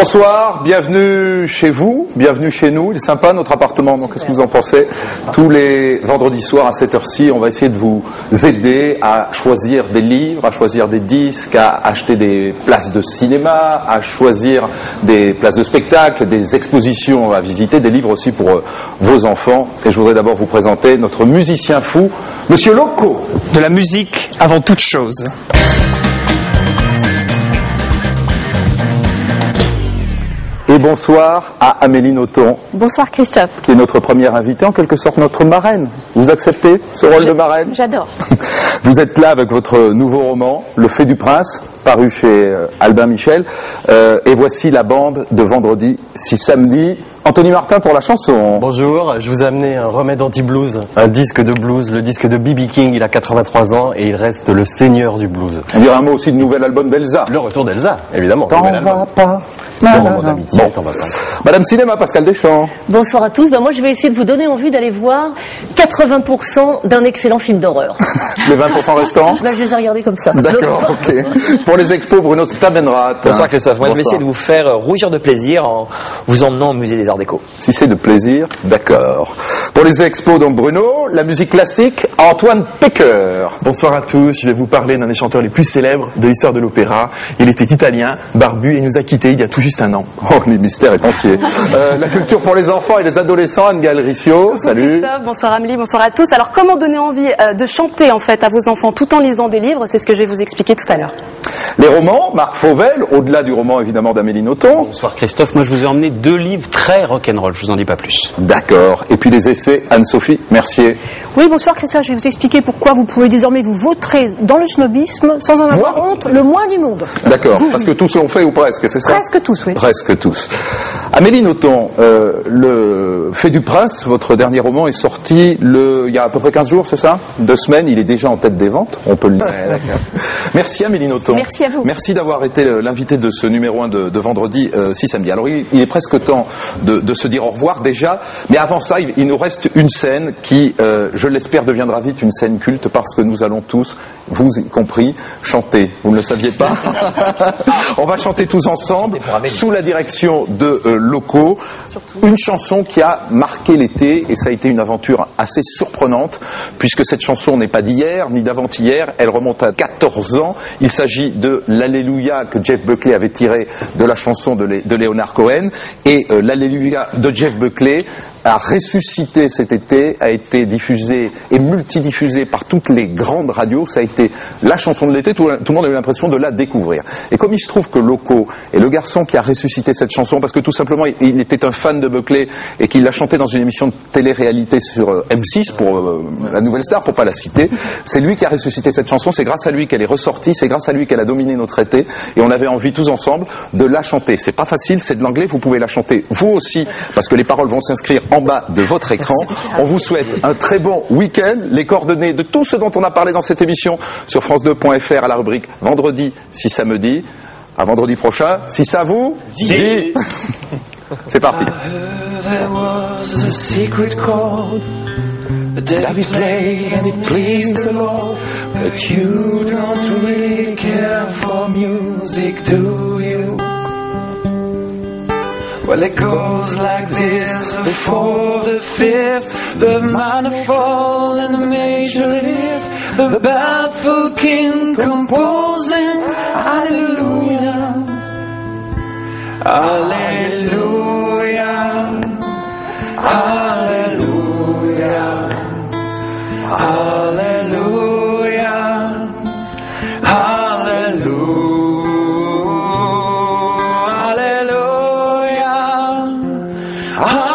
Bonsoir, bienvenue chez vous, bienvenue chez nous. Il est sympa notre appartement, donc qu'est-ce que vous en pensez? Tous les vendredis soirs à cette heure-ci, on va essayer de vous aider à choisir des livres, à choisir des disques, à acheter des places de cinéma, à choisir des places de spectacle, des expositions à visiter, des livres aussi pour vos enfants. Et je voudrais d'abord vous présenter notre musicien fou, Monsieur Loco. De la musique avant toute chose. Et bonsoir à Amélie Nothomb. Bonsoir Christophe. Qui est notre première invitée, en quelque sorte notre marraine. Vous acceptez ce rôle de marraine? J'adore. Vous êtes là avec votre nouveau roman, Le Fait du Prince, paru chez Albin Michel. Et voici la bande de vendredi, si samedi. Anthony Martin pour la chanson. Bonjour, je vous ai amené un remède anti-blues, un disque de blues, le disque de B.B. King, il a 83 ans et il reste le seigneur du blues. On dirait un mot aussi du nouvel album d'Elsa. Le retour d'Elsa, évidemment. T'en vas pas. Bon. T'en vas pas. Madame Cinéma, Pascal Deschamps. Bonsoir à tous. Moi, je vais essayer de vous donner envie d'aller voir 80% d'un excellent film d'horreur. Les 20% restants? Je les ai regardés comme ça. D'accord, ok. Pour les expos, Bruno Stabenrath. Bonsoir Christophe. Moi, je vais essayer de vous faire rougir de plaisir en vous emmenant au musée des Arts Déco. Si c'est de plaisir, d'accord. Pour les expos, donc Bruno, la musique classique, Antoine Pecker. Bonsoir à tous, je vais vous parler d'un des chanteurs les plus célèbres de l'histoire de l'opéra. Il était italien, barbu et nous a quittés il y a tout juste un an. Oh, le mystère est entier. La culture pour les enfants et les adolescents, Anne-Gaëlle Riccio, salut. Christophe, bonsoir Amélie, bonsoir à tous. Alors comment donner envie de chanter en fait à vos enfants tout en lisant des livres? C'est ce que je vais vous expliquer tout à l'heure. Les romans, Marc Fauvel, au-delà du roman évidemment d'Amélie Nothomb. Bonsoir Christophe, moi je vous ai emmené 2 livres très rock'n'roll, je vous en dis pas plus. D'accord. Et puis les essais, Anne-Sophie Mercier. Oui, bonsoir Christophe, je vais vous expliquer pourquoi vous pouvez désormais vous vautrer dans le snobisme sans en avoir honte, le moins du monde. D'accord, parce que tous l'ont fait ou presque, c'est ça? Presque tous, oui. Presque tous. Amélie Nothomb, Le Fait du Prince, votre dernier roman est sorti il y a à peu près 15 jours, c'est ça? 2 semaines, il est déjà en tête des ventes, on peut le dire. Ouais, merci Amélie Nothomb. Merci à vous. Merci d'avoir été l'invité de ce numéro 1 de vendredi 6 samedi. Alors il est presque temps de se dire au revoir déjà, mais avant ça, il nous reste une scène qui, je l'espère, deviendra vite une scène culte parce que nous allons tous, vous y compris, chanter. Vous ne le saviez pas? On va chanter tous ensemble, sous la direction de Loco, une chanson qui a marqué l'été, et ça a été une aventure assez surprenante, puisque cette chanson n'est pas d'hier, ni d'avant-hier, elle remonte à 14 ans. Il s'agit de l'Alléluia que Jeff Buckley avait tiré de la chanson de Leonard Cohen, et l'Alléluia de Jeff Buckley a ressuscité cet été, a été diffusé et multidiffusé par toutes les grandes radios. Ça a été la chanson de l'été, tout le monde a eu l'impression de la découvrir. Et comme il se trouve que Loco est le garçon qui a ressuscité cette chanson, parce que tout simplement il était un fan de Buckley et qu'il l'a chanté dans une émission de télé-réalité sur M6 pour la Nouvelle Star, pour pas la citer, c'est lui qui a ressuscité cette chanson, c'est grâce à lui qu'elle est ressortie, c'est grâce à lui qu'elle a dominé notre été, et on avait envie tous ensemble de la chanter. C'est pas facile, c'est de l'anglais, vous pouvez la chanter vous aussi, parce que les paroles vont s'inscrire en bas de votre écran. On vous souhaite un très bon week-end. Les coordonnées de tout ce dont on a parlé dans cette émission sur france2.fr à la rubrique Vendredi si samedi. À vendredi prochain, si ça vous dit. C'est parti. David played and it pleased the Lord, but you don't really care for music, do you? Well, it goes like this, before the fifth, the minor fall and the major lift, the baffled king composing, hallelujah, hallelujah, hallelujah, hallelujah, hallelujah. Hallelujah.